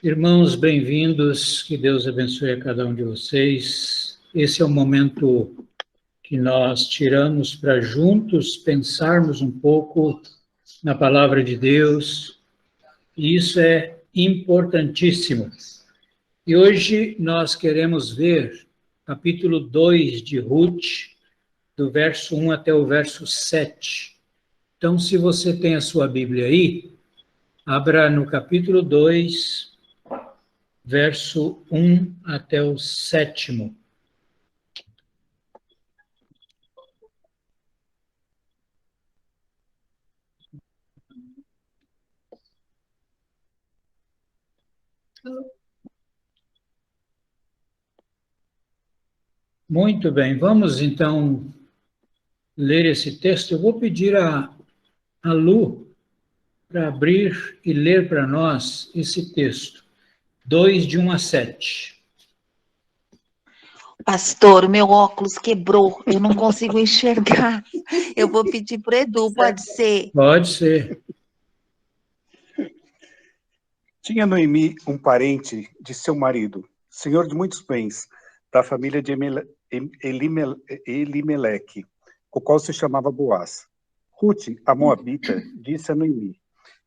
Irmãos, bem-vindos, que Deus abençoe a cada um de vocês. Esse é o momento que nós tiramos para juntos pensarmos um pouco na palavra de Deus, e isso é importantíssimo. E hoje nós queremos ver capítulo 2 de Ruth, do verso 1 até o verso 7. Então, se você tem a sua Bíblia aí, abra no capítulo 2, verso 1 até o 7. Muito bem, vamos então ler esse texto. Eu vou pedir a Lu para abrir e ler para nós esse texto. 2, de 1 a 7. Pastor, o meu óculos quebrou, eu não consigo enxergar. Eu vou pedir para o Edu, pode ser? Pode ser. Tinha Noemi um parente de seu marido, senhor de muitos bens, da família de Elimeleque, o qual se chamava Boaz. Ruth, a moabita, disse a Noemi: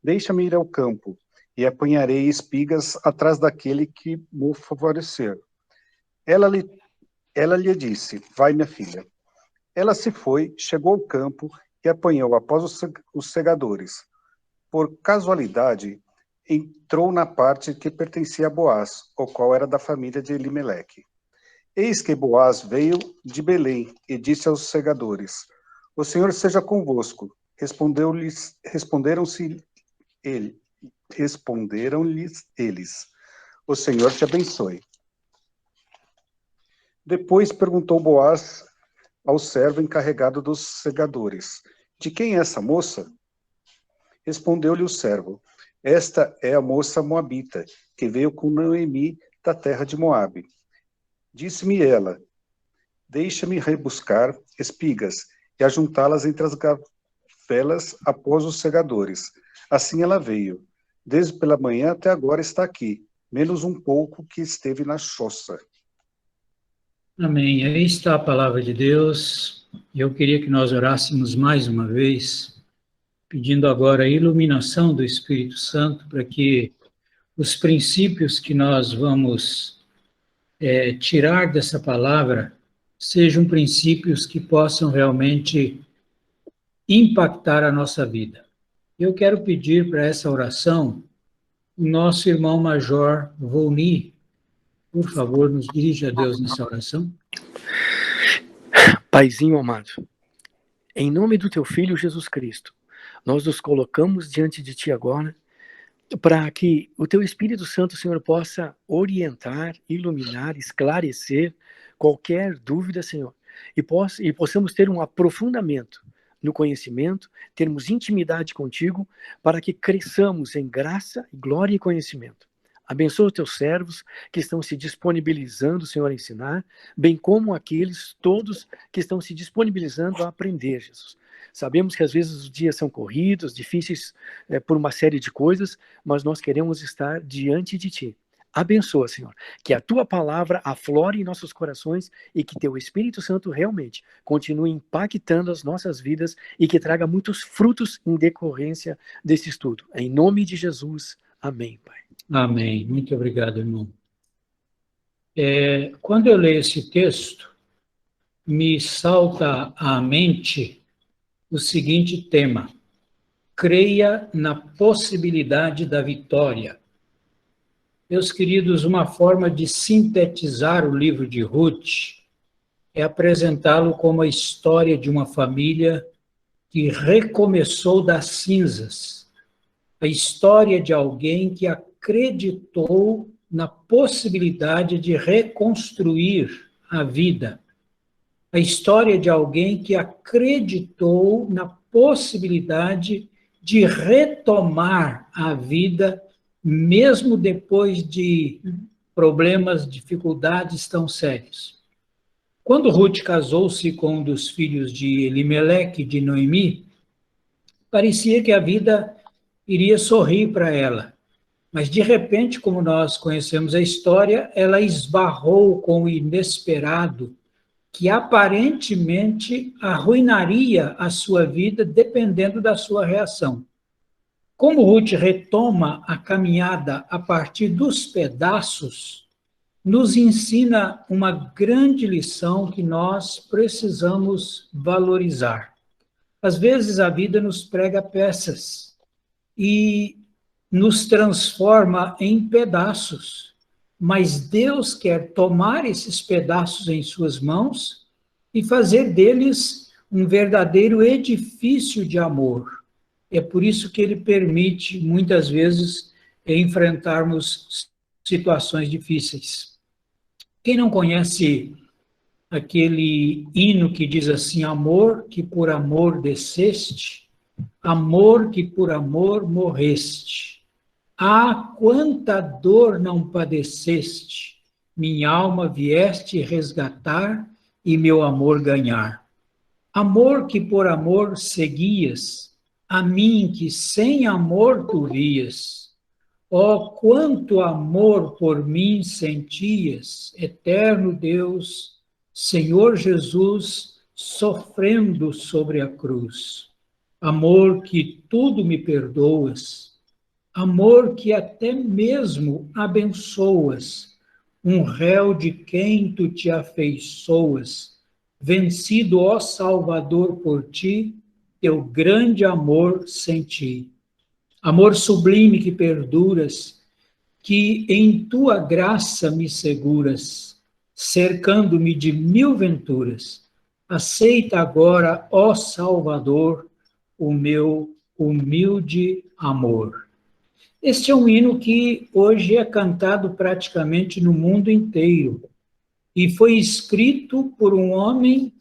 deixa-me ir ao campo, e apanharei espigas atrás daquele que me favorecer. Ela lhe disse: vai, minha filha. Ela se foi, chegou ao campo e apanhou após os segadores. Por casualidade, entrou na parte que pertencia a Boaz, o qual era da família de Elimeleque. Eis que Boaz veio de Belém e disse aos segadores: o Senhor seja convosco. Responderam-lhes eles: o Senhor te abençoe. Depois perguntou Boaz ao servo encarregado dos segadores: de quem é essa moça? Respondeu-lhe o servo: esta é a moça moabita, que veio com Noemi da terra de Moabe. Disse-me ela: deixa-me rebuscar espigas e ajuntá-las entre as gavelas após os segadores. Assim ela veio. Desde pela manhã até agora está aqui, menos um pouco que esteve na choça. Amém. Aí está a palavra de Deus. Eu queria que nós orássemos mais uma vez, pedindo agora a iluminação do Espírito Santo para que os princípios que nós vamos tirar dessa palavra sejam princípios que possam realmente impactar a nossa vida. Eu quero pedir para essa oração o nosso irmão Major Volny. Por favor, nos dirija a Deus nessa oração. Paizinho amado, em nome do teu Filho Jesus Cristo, nós nos colocamos diante de ti agora para que o teu Espírito Santo, Senhor, possa orientar, iluminar, esclarecer qualquer dúvida, Senhor, e possamos ter um aprofundamento no conhecimento, termos intimidade contigo, para que cresçamos em graça, glória e conhecimento. Abençoa os teus servos que estão se disponibilizando, Senhor, a ensinar, bem como aqueles todos que estão se disponibilizando a aprender, Jesus. Sabemos que às vezes os dias são corridos, difíceis por uma série de coisas, mas nós queremos estar diante de Ti. Abençoa, Senhor, que a Tua palavra aflore em nossos corações e que Teu Espírito Santo realmente continue impactando as nossas vidas e que traga muitos frutos em decorrência desse estudo. Em nome de Jesus, amém, Pai. Amém. Muito obrigado, irmão. Quando eu leio esse texto, me salta à mente o seguinte tema: creia na possibilidade da vitória. Meus queridos, uma forma de sintetizar o livro de Ruth é apresentá-lo como a história de uma família que recomeçou das cinzas, a história de alguém que acreditou na possibilidade de reconstruir a vida, a história de alguém que acreditou na possibilidade de retomar a vida, mesmo depois de problemas, dificuldades tão sérios. Quando Ruth casou-se com um dos filhos de Elimeleque, de Noemi, parecia que a vida iria sorrir para ela. Mas, de repente, como nós conhecemos a história, ela esbarrou com o inesperado, que aparentemente arruinaria a sua vida, dependendo da sua reação. Como Ruth retoma a caminhada a partir dos pedaços, nos ensina uma grande lição que nós precisamos valorizar. Às vezes a vida nos prega peças e nos transforma em pedaços, mas Deus quer tomar esses pedaços em suas mãos e fazer deles um verdadeiro edifício de amor. É por isso que ele permite, muitas vezes, enfrentarmos situações difíceis. Quem não conhece aquele hino que diz assim: amor que por amor desceste, amor que por amor morreste. Ah, quanta dor não padeceste, minha alma vieste resgatar e meu amor ganhar. Amor que por amor seguias, a mim que sem amor tu vias. Oh, quanto amor por mim sentias, eterno Deus, Senhor Jesus, sofrendo sobre a cruz. Amor que tudo me perdoas, amor que até mesmo abençoas, um réu de quem tu te afeiçoas, vencido, ó Salvador, por ti, teu grande amor senti. Amor sublime que perduras, que em tua graça me seguras, cercando-me de mil venturas. Aceita agora, ó Salvador, o meu humilde amor. Este é um hino que hoje é cantado praticamente no mundo inteiro e foi escrito por um homem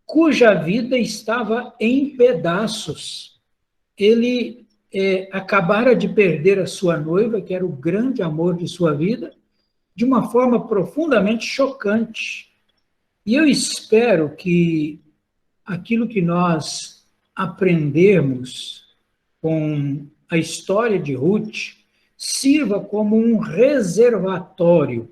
cuja vida estava em pedaços. Ele acabara de perder a sua noiva, que era o grande amor de sua vida, de uma forma profundamente chocante. E eu espero que aquilo que nós aprendemos com a história de Ruth sirva como um reservatório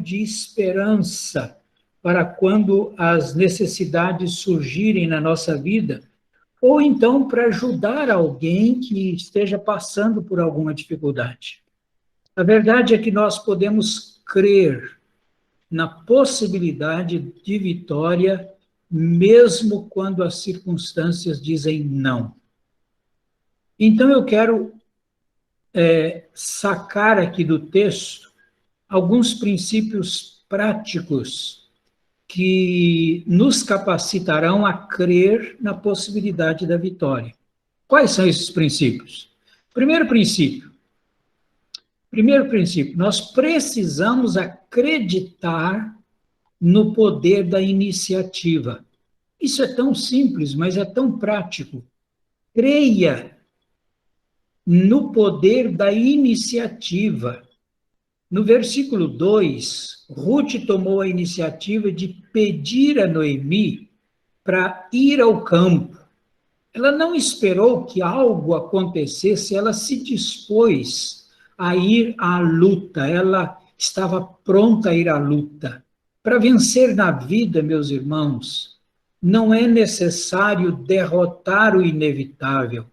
de esperança para quando as necessidades surgirem na nossa vida, ou então para ajudar alguém que esteja passando por alguma dificuldade. A verdade é que nós podemos crer na possibilidade de vitória, mesmo quando as circunstâncias dizem não. Então eu quero sacar aqui do texto alguns princípios práticos que nos capacitarão a crer na possibilidade da vitória. Quais são esses princípios? Primeiro princípio, nós precisamos acreditar no poder da iniciativa. Isso é tão simples, mas é tão prático. Creia no poder da iniciativa. No versículo 2, Ruth tomou a iniciativa de pedir a Noemi para ir ao campo. Ela não esperou que algo acontecesse, ela se dispôs a ir à luta, ela estava pronta a ir à luta. Para vencer na vida, meus irmãos, não é necessário derrotar o inevitável.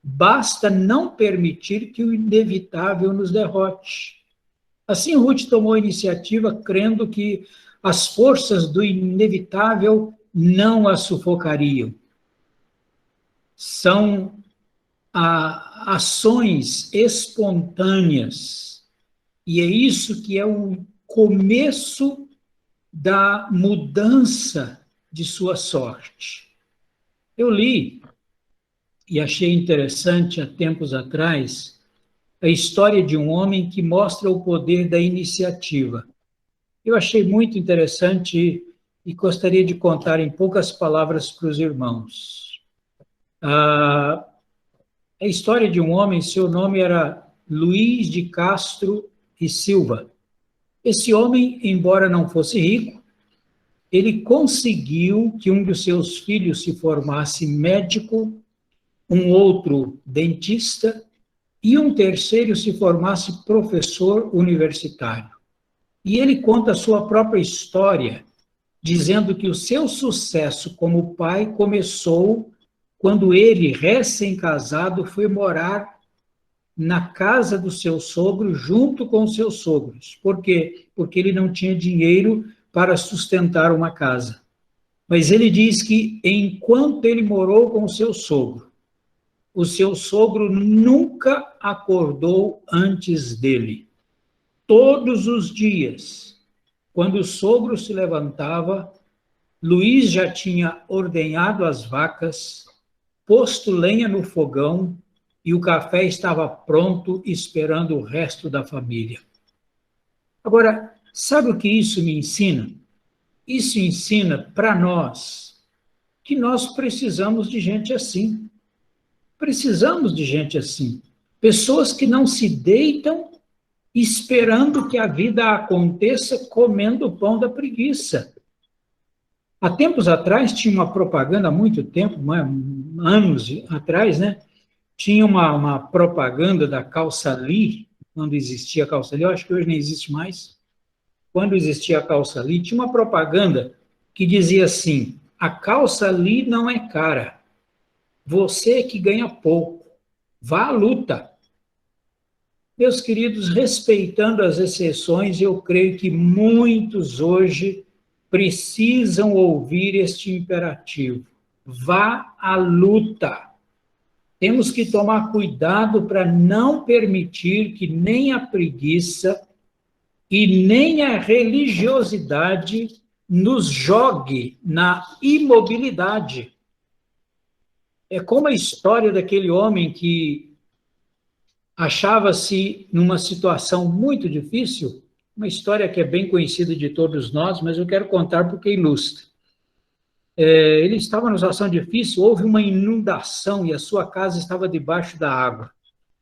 Basta não permitir que o inevitável nos derrote. Assim, Ruth tomou a iniciativa, crendo que as forças do inevitável não a sufocariam. São ações espontâneas, e é isso que é o começo da mudança de sua sorte. Eu li, e achei interessante há tempos atrás, a história de um homem que mostra o poder da iniciativa. Eu achei muito interessante e gostaria de contar em poucas palavras para os irmãos. A história de um homem, seu nome era Luiz de Castro e Silva. Esse homem, embora não fosse rico, ele conseguiu que um dos seus filhos se formasse médico, um outro dentista e um terceiro se formasse professor universitário. E ele conta a sua própria história, dizendo que o seu sucesso como pai começou quando ele, recém-casado, foi morar na casa do seu sogro, junto com os seus sogros. Por quê? Porque ele não tinha dinheiro para sustentar uma casa. Mas ele diz que, enquanto ele morou com o seu sogro nunca acordou antes dele. Todos os dias, quando o sogro se levantava, Luiz já tinha ordenhado as vacas, posto lenha no fogão e o café estava pronto, esperando o resto da família. Agora, sabe o que isso me ensina? Isso ensina para nós que nós precisamos de gente assim. Precisamos de gente assim. Pessoas que não se deitam esperando que a vida aconteça comendo o pão da preguiça. Há tempos atrás tinha uma propaganda, há muito tempo, anos atrás, né? Tinha uma propaganda da Calça Lee, quando existia a Calça Lee, eu acho que hoje nem existe mais. Quando existia a Calça Lee, tinha uma propaganda que dizia assim: a Calça Lee não é cara, você que ganha pouco, vá à luta. Meus queridos, respeitando as exceções, eu creio que muitos hoje precisam ouvir este imperativo. Vá à luta. Temos que tomar cuidado para não permitir que nem a preguiça e nem a religiosidade nos jogue na imobilidade. É como a história daquele homem que achava-se numa situação muito difícil, uma história que é bem conhecida de todos nós, mas eu quero contar porque ilustra. Ele estava numa situação difícil, houve uma inundação e a sua casa estava debaixo da água.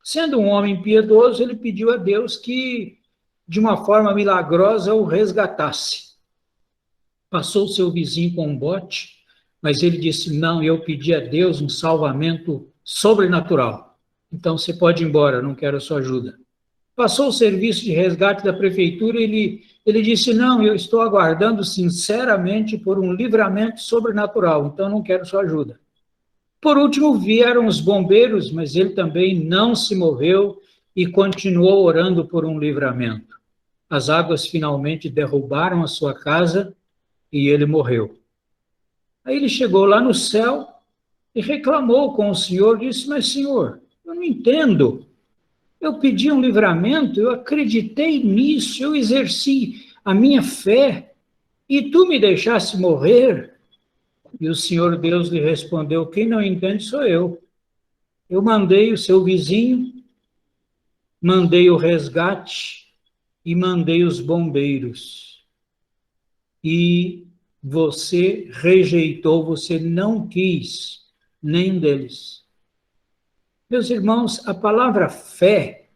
Sendo um homem piedoso, ele pediu a Deus que, de uma forma milagrosa, o resgatasse. Passou o seu vizinho com um bote, mas ele disse: não, eu pedi a Deus um salvamento sobrenatural. Então você pode ir embora, não quero a sua ajuda. Passou o serviço de resgate da prefeitura e ele disse: não, eu estou aguardando sinceramente por um livramento sobrenatural, então não quero sua ajuda. Por último, vieram os bombeiros, mas ele também não se moveu e continuou orando por um livramento. As águas finalmente derrubaram a sua casa e ele morreu. Aí ele chegou lá no céu e reclamou com o Senhor, disse: mas Senhor, eu não entendo. Eu pedi um livramento, eu acreditei nisso, eu exerci a minha fé, e tu me deixaste morrer? E o Senhor Deus lhe respondeu: quem não entende sou eu. Eu mandei o seu vizinho, mandei o resgate e mandei os bombeiros. E você rejeitou, você não quis nenhum deles. Meus irmãos, a palavra fé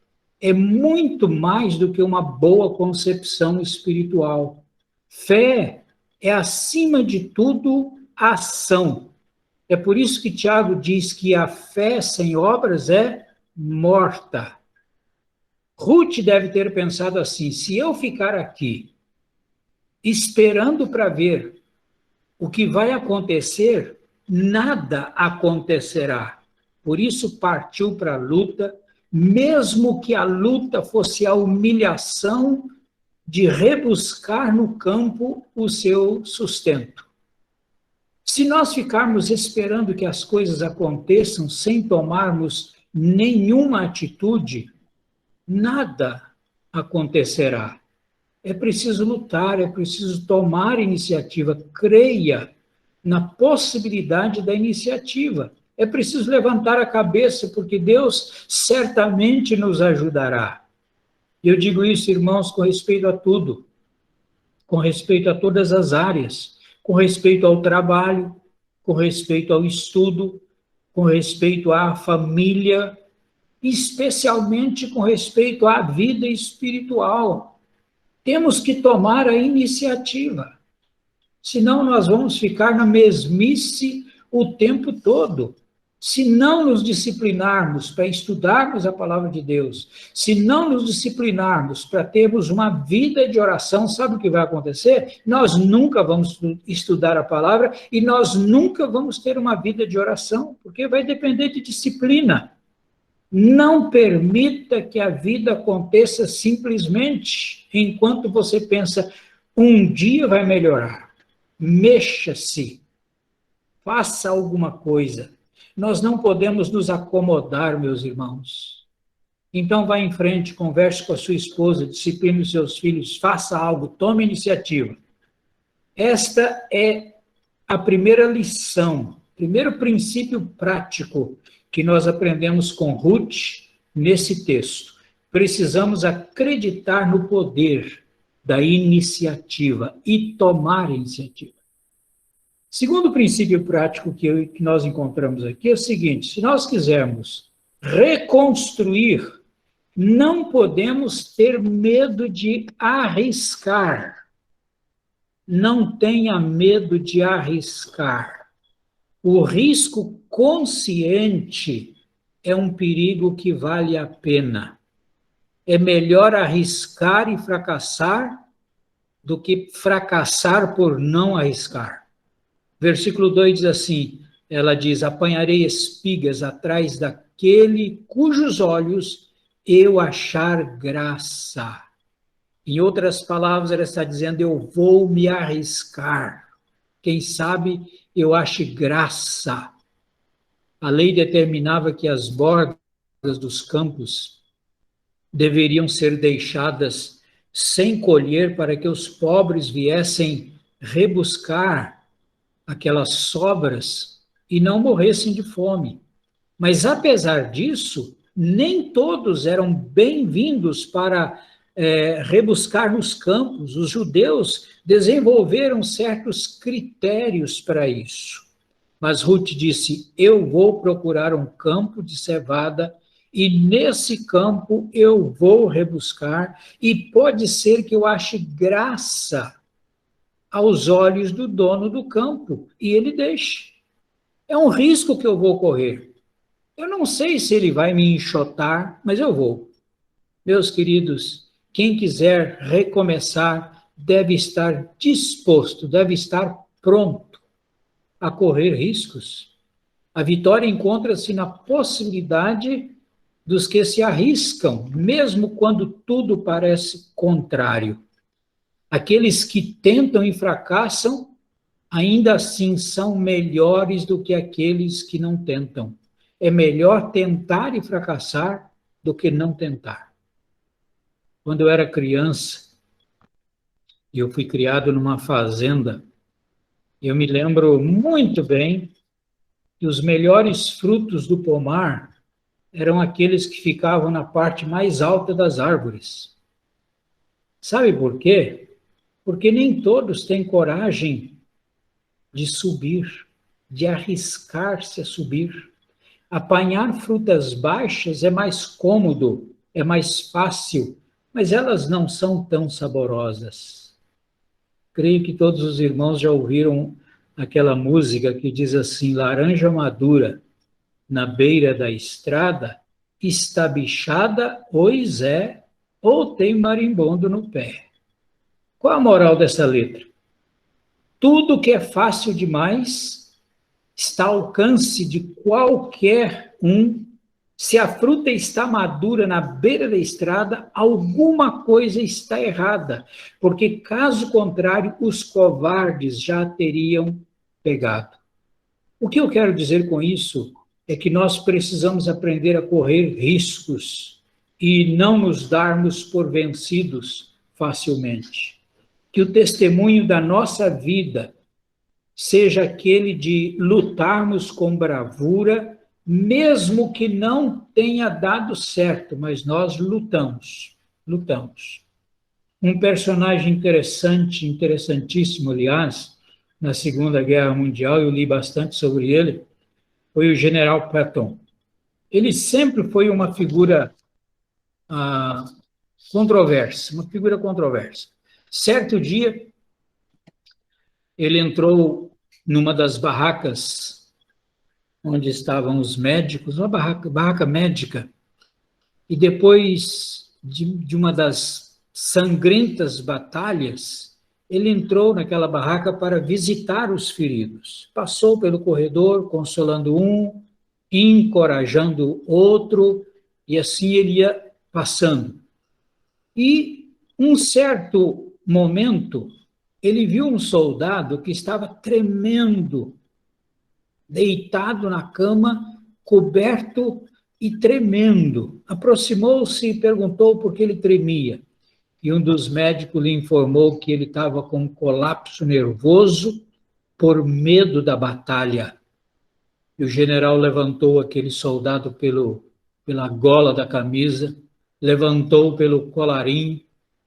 é muito mais do que uma boa concepção espiritual. Fé é, acima de tudo, ação. É por isso que Tiago diz que a fé sem obras é morta. Ruth deve ter pensado assim: se eu ficar aqui esperando para ver o que vai acontecer, nada acontecerá. Por isso partiu para a luta, mesmo que a luta fosse a humilhação de rebuscar no campo o seu sustento. Se nós ficarmos esperando que as coisas aconteçam sem tomarmos nenhuma atitude, nada acontecerá. É preciso lutar, é preciso tomar iniciativa, creia na possibilidade da iniciativa. É preciso levantar a cabeça, porque Deus certamente nos ajudará. Eu digo isso, irmãos, com respeito a tudo, com respeito a todas as áreas, com respeito ao trabalho, com respeito ao estudo, com respeito à família, especialmente com respeito à vida espiritual. Temos que tomar a iniciativa, senão nós vamos ficar na mesmice o tempo todo. Se não nos disciplinarmos para estudarmos a palavra de Deus, se não nos disciplinarmos para termos uma vida de oração, sabe o que vai acontecer? Nós nunca vamos estudar a palavra e nós nunca vamos ter uma vida de oração, porque vai depender de disciplina. Não permita que a vida aconteça simplesmente enquanto você pensa, um dia vai melhorar. Mexa-se, faça alguma coisa. Nós não podemos nos acomodar, meus irmãos. Então, vá em frente, converse com a sua esposa, discipline os seus filhos, faça algo, tome iniciativa. Esta é a primeira lição, primeiro princípio prático que nós aprendemos com Ruth nesse texto. Precisamos acreditar no poder da iniciativa e tomar iniciativa. Segundo princípio prático que nós encontramos aqui é o seguinte: se nós quisermos reconstruir, não podemos ter medo de arriscar. Não tenha medo de arriscar. O risco consciente é um perigo que vale a pena. É melhor arriscar e fracassar do que fracassar por não arriscar. Versículo 2 diz assim, ela diz, apanharei espigas atrás daquele cujos olhos eu achar graça. Em outras palavras, ela está dizendo, eu vou me arriscar. Quem sabe eu ache graça. A lei determinava que as bordas dos campos deveriam ser deixadas sem colher para que os pobres viessem rebuscar aquelas sobras e não morressem de fome. Mas, apesar disso, nem todos eram bem-vindos para rebuscar nos campos. Os judeus desenvolveram certos critérios para isso. Mas Ruth disse, eu vou procurar um campo de cevada e nesse campo eu vou rebuscar e pode ser que eu ache graça aos olhos do dono do campo, e ele deixe. É um risco que eu vou correr. Eu não sei se ele vai me enxotar, mas eu vou. Meus queridos, quem quiser recomeçar deve estar disposto, deve estar pronto a correr riscos. A vitória encontra-se na possibilidade dos que se arriscam, mesmo quando tudo parece contrário. Aqueles que tentam e fracassam, ainda assim são melhores do que aqueles que não tentam. É melhor tentar e fracassar do que não tentar. Quando eu era criança, e eu fui criado numa fazenda, eu me lembro muito bem que os melhores frutos do pomar eram aqueles que ficavam na parte mais alta das árvores. Sabe por quê? Porque nem todos têm coragem de subir, de arriscar-se a subir. Apanhar frutas baixas é mais cômodo, é mais fácil, mas elas não são tão saborosas. Creio que todos os irmãos já ouviram aquela música que diz assim, laranja madura na beira da estrada, está bichada, pois é, ou tem marimbondo no pé. Qual a moral dessa letra? Tudo que é fácil demais está ao alcance de qualquer um. Se a fruta está madura na beira da estrada, alguma coisa está errada, porque caso contrário, os covardes já a teriam pegado. O que eu quero dizer com isso é que nós precisamos aprender a correr riscos e não nos darmos por vencidos facilmente. Que o testemunho da nossa vida seja aquele de lutarmos com bravura, mesmo que não tenha dado certo, mas nós lutamos. Um personagem interessante, interessantíssimo, aliás, na Segunda Guerra Mundial, eu li bastante sobre ele, foi o General Patton. Ele sempre foi uma figura controversa, uma figura controversa. Certo dia, ele entrou numa das barracas onde estavam os médicos, uma barraca médica, e depois de uma das sangrentas batalhas, ele entrou naquela barraca para visitar os feridos. Passou pelo corredor, consolando um, encorajando outro, e assim ele ia passando. E, um certo momento, ele viu um soldado que estava tremendo, deitado na cama, coberto e tremendo. Aproximou-se e perguntou por que ele tremia. E um dos médicos lhe informou que ele estava com um colapso nervoso por medo da batalha. E o general levantou aquele soldado pela gola da camisa, levantou pelo colarinho,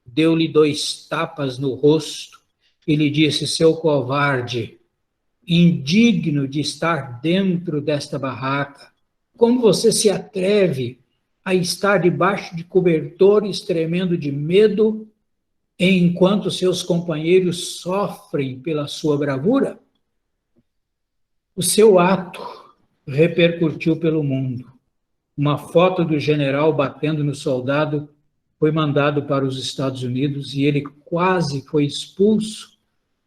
deu-lhe 2 tapas no rosto e lhe disse: seu covarde, indigno de estar dentro desta barraca, como você se atreve a estar debaixo de cobertores tremendo de medo, enquanto seus companheiros sofrem pela sua bravura? O seu ato repercutiu pelo mundo. Uma foto do general batendo no soldado foi mandado para os Estados Unidos e ele quase foi expulso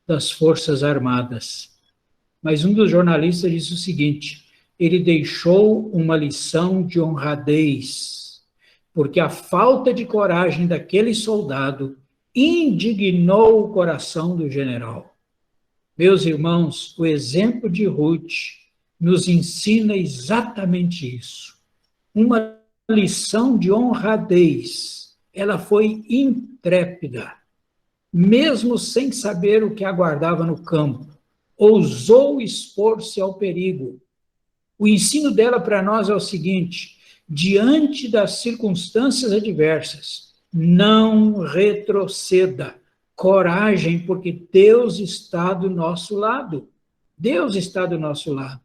das Forças Armadas. Mas um dos jornalistas disse o seguinte: ele deixou uma lição de honradez, porque a falta de coragem daquele soldado indignou o coração do general. Meus irmãos, o exemplo de Ruth nos ensina exatamente isso. Uma lição de honradez. Ela foi intrépida, mesmo sem saber o que aguardava no campo. Ousou expor-se ao perigo. O ensino dela para nós é o seguinte: diante das circunstâncias adversas, não retroceda. Coragem, porque Deus está do nosso lado. Deus está do nosso lado.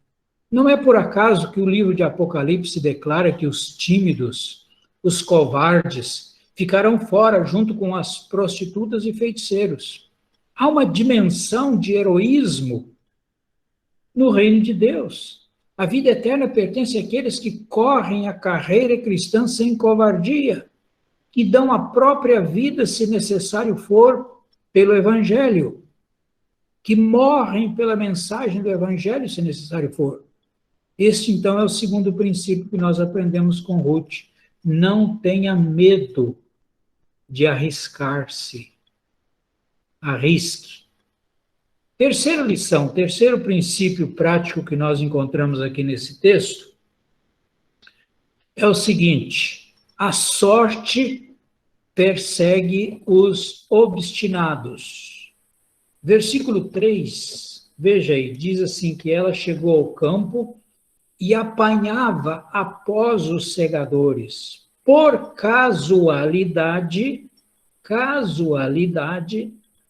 Não é por acaso que o livro de Apocalipse declara que os tímidos, os covardes, ficarão fora junto com as prostitutas e feiticeiros. Há uma dimensão de heroísmo no reino de Deus. A vida eterna pertence àqueles que correm a carreira cristã sem covardia, que dão a própria vida, se necessário for, pelo Evangelho, que morrem pela mensagem do Evangelho, se necessário for. Este, então, é o segundo princípio que nós aprendemos com Ruth. Não tenha medo de arriscar-se. Arrisque. Terceira lição, terceiro princípio prático que nós encontramos aqui nesse texto é o seguinte: a sorte persegue os obstinados. Versículo 3, veja aí, diz assim que ela chegou ao campo e apanhava após os segadores. Por casualidade,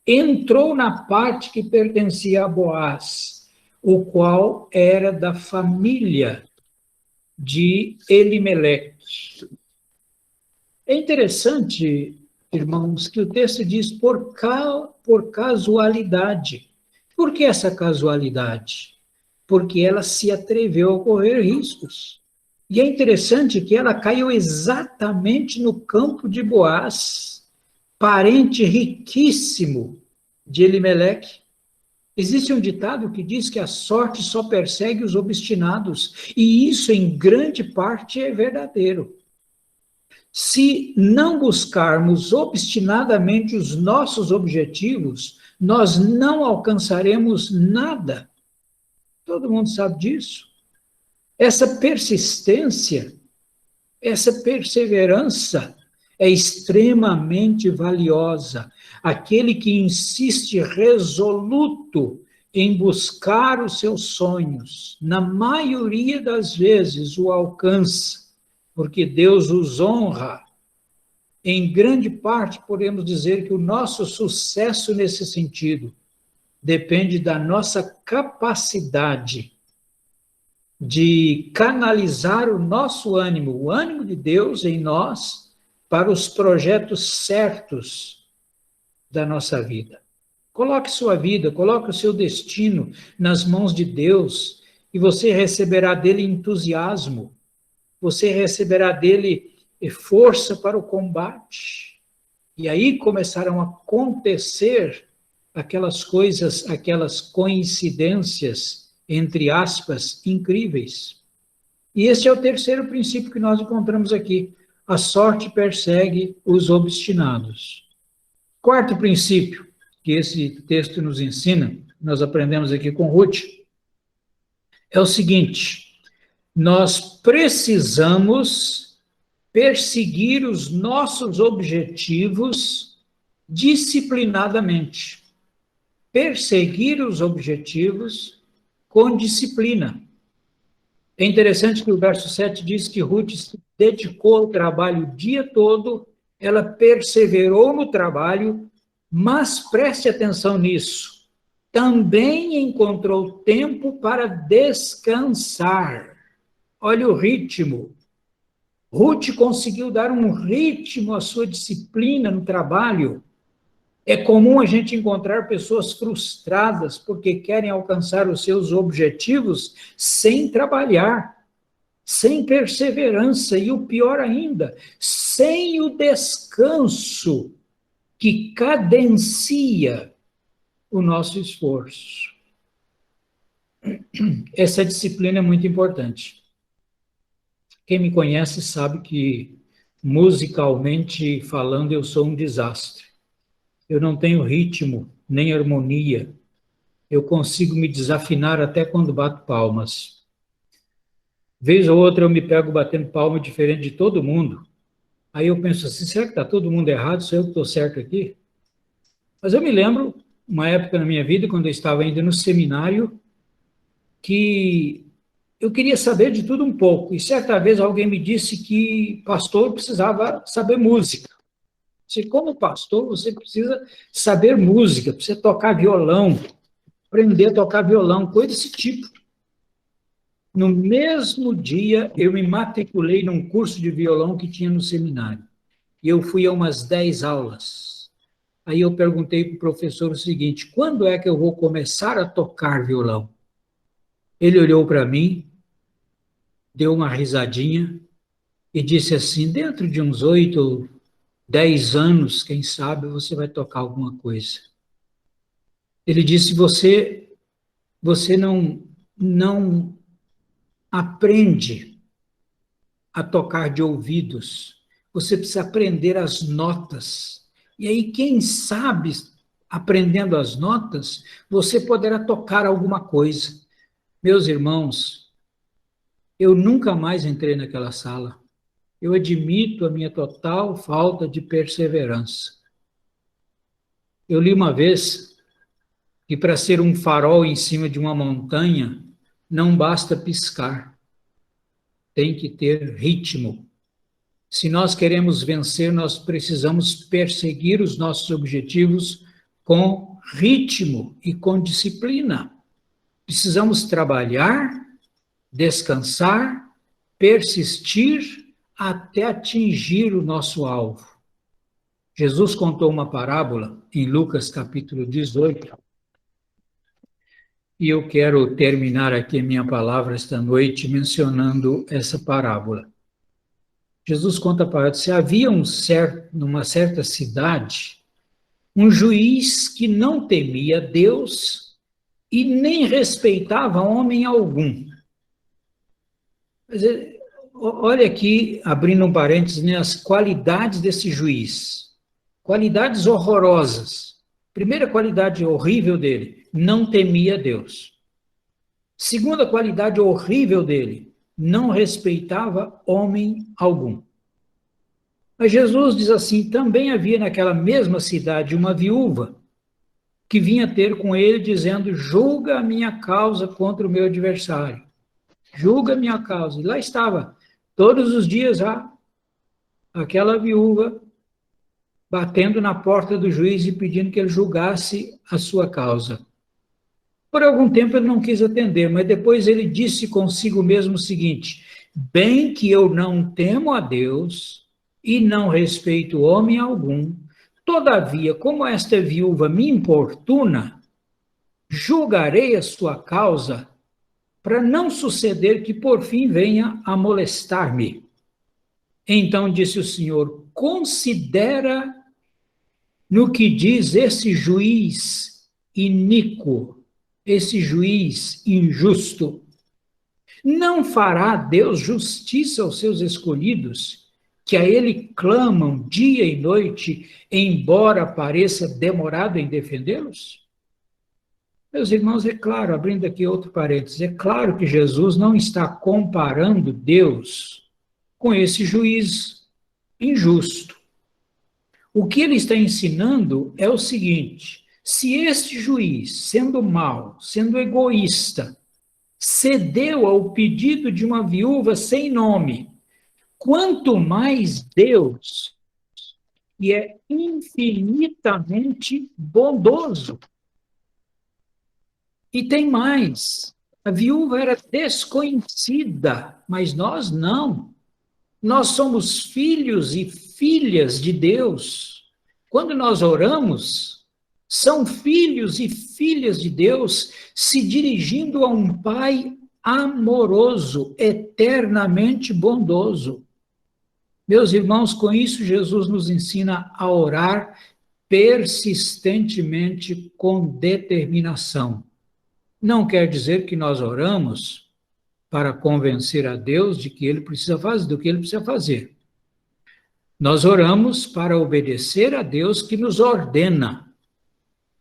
entrou na parte que pertencia a Boaz, o qual era da família de Elimeleque. É interessante, irmãos, que o texto diz por casualidade. Por que essa casualidade? Porque ela se atreveu a correr riscos. E é interessante que ela caiu exatamente no campo de Boaz, parente riquíssimo de Elimeleque. Existe um ditado que diz que a sorte só persegue os obstinados, e isso, em grande parte, é verdadeiro. Se não buscarmos obstinadamente os nossos objetivos, nós não alcançaremos nada. Todo mundo sabe disso. Essa persistência, essa perseverança é extremamente valiosa. Aquele que insiste resoluto em buscar os seus sonhos, na maioria das vezes o alcança, porque Deus os honra. Em grande parte, podemos dizer que o nosso sucesso nesse sentido depende da nossa capacidade de canalizar o nosso ânimo, o ânimo de Deus em nós, para os projetos certos da nossa vida. Coloque sua vida, coloque o seu destino nas mãos de Deus e você receberá dele entusiasmo, você receberá dele força para o combate. E aí começarão a acontecer aquelas coisas, aquelas coincidências, entre aspas, incríveis. E esse é o terceiro princípio que nós encontramos aqui. A sorte persegue os obstinados. Quarto princípio que esse texto nos ensina, nós aprendemos aqui com Ruth, é o seguinte: nós precisamos perseguir os nossos objetivos disciplinadamente. Perseguir os objetivos com disciplina. É interessante que o verso 7 diz que Ruth se dedicou ao trabalho o dia todo, ela perseverou no trabalho, mas preste atenção nisso, também encontrou tempo para descansar. Olha o ritmo. Ruth conseguiu dar um ritmo à sua disciplina no trabalho. É comum a gente encontrar pessoas frustradas porque querem alcançar os seus objetivos sem trabalhar, sem perseverança e, o pior ainda, sem o descanso que cadencia o nosso esforço. Essa disciplina é muito importante. Quem me conhece sabe que, musicalmente falando, eu sou um desastre. Eu não tenho ritmo, nem harmonia. Eu consigo me desafinar até quando bato palmas. Vez ou outra eu me pego batendo palma diferente de todo mundo. Aí eu penso assim, será que está todo mundo errado? Sou eu que estou certo aqui? Mas eu me lembro, uma época na minha vida, quando eu estava ainda no seminário, que eu queria saber de tudo um pouco. E certa vez alguém me disse que pastor precisava saber música. Se como pastor, você precisa saber música, precisa tocar violão, aprender a tocar violão, coisa desse tipo. No mesmo dia, eu me matriculei num curso de violão que tinha no seminário. E eu fui a umas 10 aulas. Aí eu perguntei para o professor o seguinte, quando é que eu vou começar a tocar violão? Ele olhou para mim, deu uma risadinha e disse assim, dentro de uns 8 ou 10 anos, quem sabe, você vai tocar alguma coisa. Ele disse, você não aprende a tocar de ouvidos, você precisa aprender as notas. E aí, quem sabe, aprendendo as notas, você poderá tocar alguma coisa. Meus irmãos, eu nunca mais entrei naquela sala. Eu admito a minha total falta de perseverança. Eu li uma vez que para ser um farol em cima de uma montanha, não basta piscar, tem que ter ritmo. Se nós queremos vencer, nós precisamos perseguir os nossos objetivos com ritmo e com disciplina. Precisamos trabalhar, descansar, persistir, até atingir o nosso alvo. Jesus contou uma parábola em Lucas capítulo 18, e eu quero terminar aqui a minha palavra esta noite mencionando essa parábola. Jesus conta a parábola, se havia numa certa cidade, um juiz que não temia Deus e nem respeitava homem algum. Mas olha aqui, abrindo um parênteses, né, as qualidades desse juiz. Qualidades horrorosas. Primeira qualidade horrível dele, não temia Deus. Segunda qualidade horrível dele, não respeitava homem algum. Mas Jesus diz assim, também havia naquela mesma cidade uma viúva que vinha ter com ele dizendo, julga a minha causa contra o meu adversário. Julga a minha causa. E lá estava, todos os dias aquela viúva batendo na porta do juiz e pedindo que ele julgasse a sua causa. Por algum tempo ele não quis atender, mas depois ele disse consigo mesmo o seguinte, bem que eu não temo a Deus e não respeito homem algum, todavia, como esta viúva me importuna, julgarei a sua causa para não suceder que por fim venha a molestar-me. Então disse o Senhor: considera no que diz esse juiz iníquo, esse juiz injusto. Não fará Deus justiça aos seus escolhidos, que a ele clamam dia e noite, embora pareça demorado em defendê-los? Meus irmãos, é claro, abrindo aqui outro parênteses, é claro que Jesus não está comparando Deus com esse juiz injusto. O que ele está ensinando é o seguinte: se este juiz, sendo mau, sendo egoísta, cedeu ao pedido de uma viúva sem nome, quanto mais Deus, que é infinitamente bondoso. E tem mais, a viúva era desconhecida, mas nós não. Nós somos filhos e filhas de Deus. Quando nós oramos, são filhos e filhas de Deus se dirigindo a um Pai amoroso, eternamente bondoso. Meus irmãos, com isso Jesus nos ensina a orar persistentemente com determinação. Não quer dizer que nós oramos para convencer a Deus de que ele precisa fazer, do que ele precisa fazer. Nós oramos para obedecer a Deus que nos ordena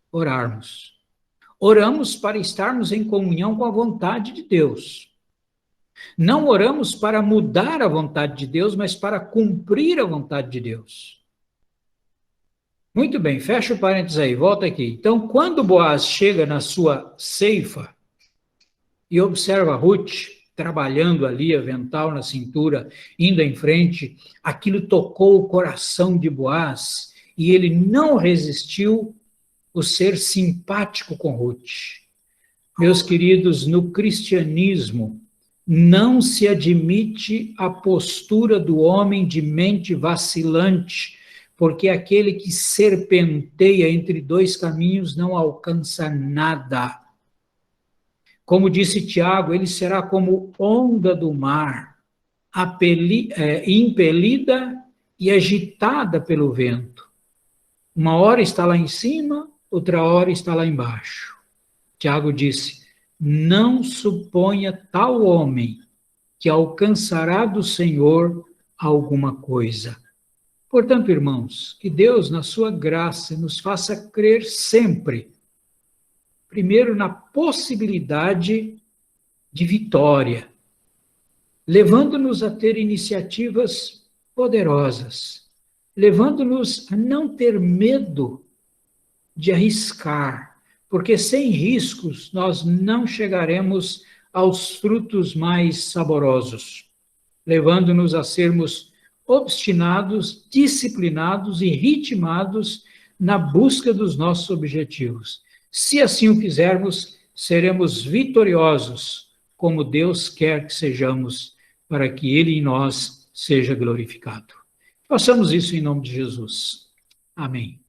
orarmos. Oramos para estarmos em comunhão com a vontade de Deus. Não oramos para mudar a vontade de Deus, mas para cumprir a vontade de Deus. Muito bem, fecha o parênteses aí, volta aqui. Então, quando Boaz chega na sua ceifa e observa Ruth trabalhando ali, avental na cintura, indo em frente, aquilo tocou o coração de Boaz e ele não resistiu o ser simpático com Ruth. Meus queridos, no cristianismo não se admite a postura do homem de mente vacilante, porque aquele que serpenteia entre dois caminhos não alcança nada. Como disse Tiago, ele será como onda do mar, impelida e agitada pelo vento. Uma hora está lá em cima, outra hora está lá embaixo. Tiago disse: não suponha tal homem que alcançará do Senhor alguma coisa. Portanto, irmãos, que Deus, na sua graça, nos faça crer sempre, primeiro, na possibilidade de vitória, levando-nos a ter iniciativas poderosas, levando-nos a não ter medo de arriscar, porque sem riscos nós não chegaremos aos frutos mais saborosos, levando-nos a sermos obstinados, disciplinados e ritmados na busca dos nossos objetivos. Se assim o fizermos, seremos vitoriosos, como Deus quer que sejamos, para que Ele em nós seja glorificado. Façamos isso em nome de Jesus. Amém.